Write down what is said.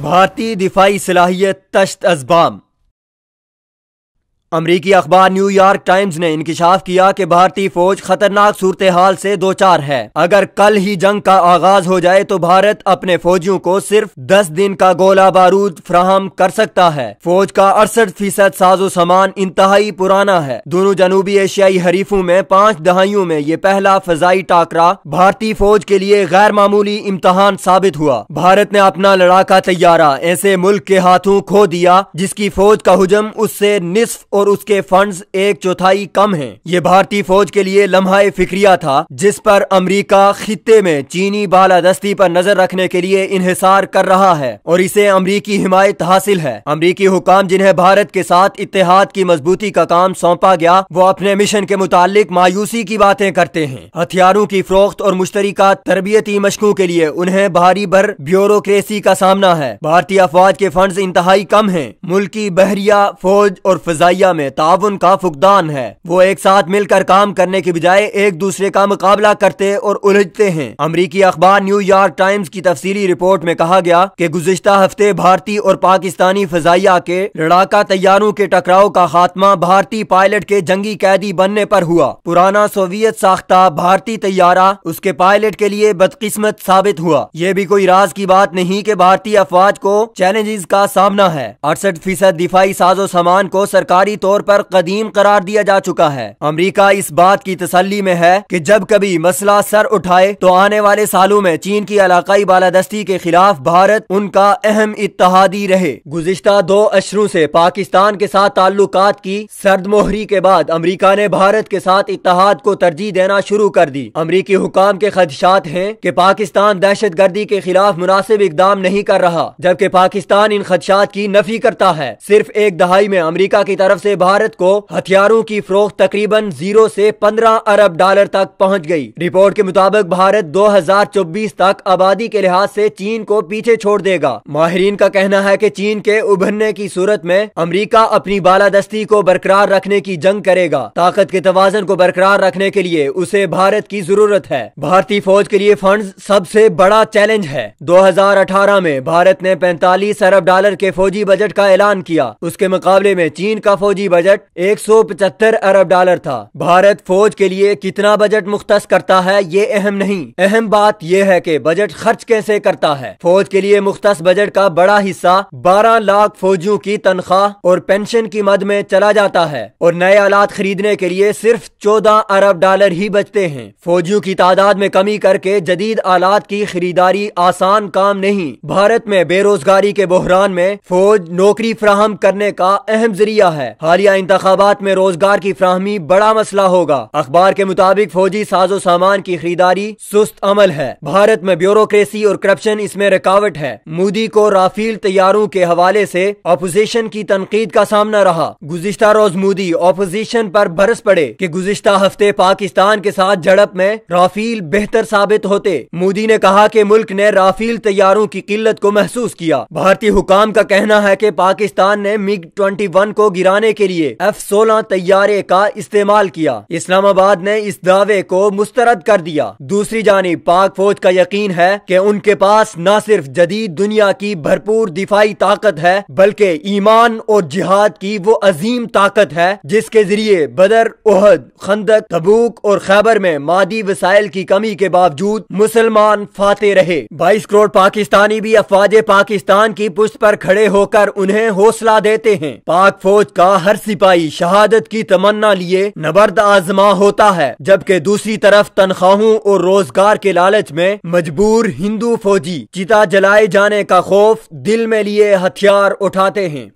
بھارتی دفاعی صلاحیت تشت ازبام۔ امریکی اخبار نیو یارک ٹائمز نے انکشاف کیا کہ بھارتی فوج خطرناک صورتحال سے دوچار ہے۔ اگر کل ہی جنگ کا آغاز ہو جائے تو بھارت اپنے فوجیوں کو صرف 10 دن کا گولہ بارود فراہم کر سکتا ہے۔ فوج کا 68% ساز و سامان انتہائی پرانا ہے۔ دونوں جنوبی ایشیائی حریفوں میں 5 دہائیوں میں یہ پہلا فضائی ٹاکرا بھارتی فوج کے لیے غیر معمولی امتحان ثابت ہوا۔ بھارت نے اپنا لڑاکا طیارہ ایسے ملک کے ہاتھوں کھو دیا جس کی فوج کا حجم اس سے نصف اور اس کے فنڈز 1/4 کم ہیں۔ یہ بھارتی فوج کے لیے لمحہ فکریہ تھا جس پر امریکہ خطے میں چینی بالادستی پر نظر رکھنے کے لیے انحصار کر رہا ہے اور اسے امریکی حمایت حاصل ہے۔ امریکی حکام جنہیں بھارت کے ساتھ اتحاد کی مضبوطی کا کام سونپا گیا وہ اپنے مشن کے متعلق مایوسی کی باتیں کرتے ہیں۔ ہتھیاروں کی فروخت اور مشترکہ تربیتی مشقوں کے لیے انہیں بھاری بھر بیوروکریسی کا سامنا ہے۔ بھارتی افواج کے فنڈز انتہائی کم ہیں۔ ملکی بحریہ فوج اور فضائیہ میں تعاون کا فقدان ہے۔ وہ ایک ساتھ مل کر کام کرنے کے بجائے ایک دوسرے کا مقابلہ کرتے اور الجھتے ہیں۔ امریکی اخبار نیو یارک ٹائمز کی تفصیلی رپورٹ میں کہا گیا کہ گزشتہ ہفتے بھارتی اور پاکستانی فضائیہ کے لڑاکا طیاروں کے ٹکراؤ کا خاتمہ بھارتی پائلٹ کے جنگی قیدی بننے پر ہوا۔ پرانا سوویت ساختہ بھارتی طیارہ اس کے پائلٹ کے لیے بدقسمت ثابت ہوا۔ یہ بھی کوئی راز کی بات نہیں کہ بھارتی افواج کو چیلنجز کا سامنا ہے۔ 68% دفاعی ساز و سامان کو سرکاری طور پر قدیم قرار دیا جا چکا ہے۔ امریکہ اس بات کی تسلی میں ہے کہ جب کبھی مسئلہ سر اٹھائے تو آنے والے سالوں میں چین کی علاقائی بالادستی کے خلاف بھارت ان کا اہم اتحادی رہے۔ گزشتہ 2 اشروں سے پاکستان کے ساتھ تعلقات کی سرد مہری کے بعد امریکہ نے بھارت کے ساتھ اتحاد کو ترجیح دینا شروع کر دی۔ امریکی حکام کے خدشات ہیں کہ پاکستان دہشت گردی کے خلاف مناسب اقدام نہیں کر رہا، جبکہ پاکستان ان خدشات کی نفی کرتا ہے۔ صرف ایک دہائی میں امریکہ کی طرف سے بھارت کو ہتھیاروں کی فروخت تقریباً 0 سے 15 ارب ڈالر تک پہنچ گئی۔ رپورٹ کے مطابق بھارت 2024 تک آبادی کے لحاظ سے چین کو پیچھے چھوڑ دے گا۔ ماہرین کا کہنا ہے کہ چین کے ابھرنے کی صورت میں امریکہ اپنی بالادستی کو برقرار رکھنے کی جنگ کرے گا۔ طاقت کے توازن کو برقرار رکھنے کے لیے اسے بھارت کی ضرورت ہے۔ بھارتی فوج کے لیے فنڈز سب سے بڑا چیلنج ہے۔ 2018 میں بھارت نے 45 ارب ڈالر کے فوجی بجٹ کا اعلان کیا۔ اس کے مقابلے میں چین کا فوجی بجٹ 175 ارب ڈالر تھا۔ بھارت فوج کے لیے کتنا بجٹ مختص کرتا ہے یہ اہم نہیں، اہم بات یہ ہے کہ بجٹ خرچ کیسے کرتا ہے۔ فوج کے لیے مختص بجٹ کا بڑا حصہ 12 لاکھ فوجیوں کی تنخواہ اور پینشن کی مد میں چلا جاتا ہے اور نئے آلات خریدنے کے لیے صرف 14 ارب ڈالر ہی بچتے ہیں۔ فوجیوں کی تعداد میں کمی کر کے جدید آلات کی خریداری آسان کام نہیں۔ بھارت میں بے روزگاری کے بحران میں فوج نوکری فراہم کرنے کا اہم ذریعہ ہے۔ حالیہ انتخابات میں روزگار کی فراہمی بڑا مسئلہ ہوگا۔ اخبار کے مطابق فوجی ساز و سامان کی خریداری سست عمل ہے۔ بھارت میں بیوروکریسی اور کرپشن اس میں رکاوٹ ہے۔ مودی کو رافیل طیاروں کے حوالے سے اپوزیشن کی تنقید کا سامنا رہا۔ گزشتہ روز مودی اپوزیشن پر برس پڑے کہ گزشتہ ہفتے پاکستان کے ساتھ جھڑپ میں رافیل بہتر ثابت ہوتے۔ مودی نے کہا کہ ملک نے رافیل طیاروں کی قلت کو محسوس کیا۔ بھارتی حکام کا کہنا ہے کہ پاکستان نے MiG-21 کو گرانے کے لیے F-16 طیارے کا استعمال کیا۔ اسلام آباد نے اس دعوے کو مسترد کر دیا۔ دوسری جانب پاک فوج کا یقین ہے کہ ان کے پاس نہ صرف جدید دنیا کی بھرپور دفاعی طاقت ہے بلکہ ایمان اور جہاد کی وہ عظیم طاقت ہے جس کے ذریعے بدر، احد، خندق، تبوک اور خیبر میں مادی وسائل کی کمی کے باوجود مسلمان فاتح رہے۔ 22 کروڑ پاکستانی بھی افواج پاکستان کی پشت پر کھڑے ہو کر انہیں حوصلہ دیتے ہیں۔ پاک فوج کا ہر سپاہی شہادت کی تمنا لیے نبرد آزما ہوتا ہے، جبکہ دوسری طرف تنخواہوں اور روزگار کے لالچ میں مجبور ہندو فوجی چتا جلائے جانے کا خوف دل میں لیے ہتھیار اٹھاتے ہیں۔